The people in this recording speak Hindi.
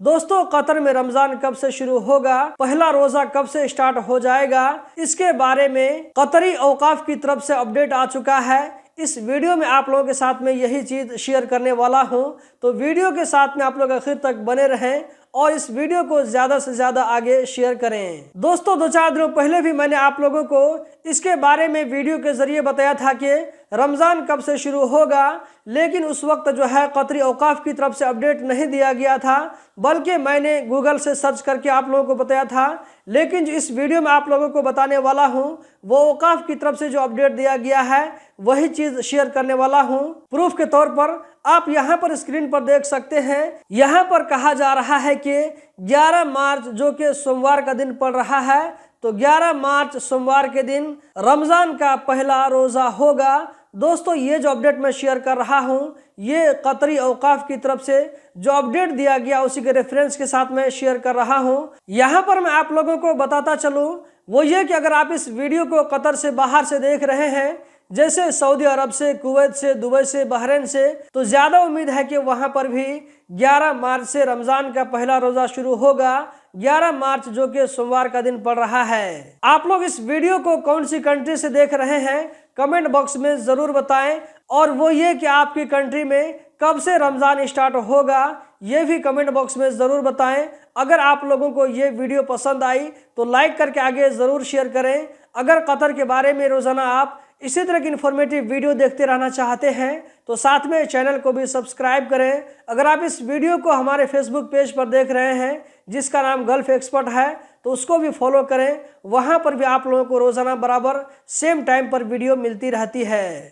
दोस्तों, कतर में रमजान कब से शुरू होगा, पहला रोजा कब से स्टार्ट हो जाएगा, इसके बारे में कतरी औकाफ की तरफ से अपडेट आ चुका है। इस वीडियो में आप लोगों के साथ में यही चीज शेयर करने वाला हूं, तो वीडियो के साथ में आप लोग आखिर तक बने रहें और इस वीडियो को ज्यादा से ज्यादा आगे शेयर करें। दोस्तों, 2-4 दिनों पहले भी मैंने आप लोगों को इसके बारे में वीडियो के जरिए बताया था कि रमजान कब से शुरू होगा, लेकिन उस वक्त जो है कतरी औकाफ की तरफ से अपडेट नहीं दिया गया था, बल्कि मैंने गूगल से सर्च करके आप लोगों को बताया था। लेकिन जो इस वीडियो में आप लोगों को बताने वाला हूं, वो औकाफ की तरफ से जो अपडेट दिया गया है वही चीज शेयर करने वाला हूं। प्रूफ के तौर पर आप यहां पर स्क्रीन पर देख सकते हैं, यहां पर कहा जा रहा है कि 11 मार्च जो कि सोमवार का दिन पड़ रहा है, तो 11 मार्च सोमवार के दिन रमजान का पहला रोजा होगा। दोस्तों, ये जो अपडेट मैं शेयर कर रहा हूं, ये कतरी औकाफ की तरफ से जो अपडेट दिया गया उसी के रेफरेंस के साथ मैं शेयर कर रहा हूं। यहां पर मैं आप लोगों को बताता चलूं, वो ये कि अगर आप इस वीडियो को कतर से बाहर से देख रहे हैं, जैसे सऊदी अरब से, कुवैत से, दुबई से, बहरीन से, तो ज्यादा उम्मीद है कि वहां पर भी 11 मार्च से रमजान का पहला रोजा शुरू होगा। 11 मार्च जो कि सोमवार का दिन पड़ रहा है। आप लोग इस वीडियो को कौन सी कंट्री से देख रहे हैं कमेंट बॉक्स में जरूर बताएं, और वो ये कि आपकी कंट्री में कब से रमजान स्टार्ट होगा ये भी कमेंट बॉक्स में जरूर बताएं। अगर आप लोगों को ये वीडियो पसंद आई तो लाइक करके आगे जरूर शेयर करें। अगर कतर के बारे में रोजाना आप इसी तरह की इन्फॉर्मेटिव वीडियो देखते रहना चाहते हैं तो साथ में चैनल को भी सब्सक्राइब करें। अगर आप इस वीडियो को हमारे फेसबुक पेज पर देख रहे हैं जिसका नाम गल्फ एक्सपर्ट है, तो उसको भी फॉलो करें। वहां पर भी आप लोगों को रोजाना बराबर सेम टाइम पर वीडियो मिलती रहती है।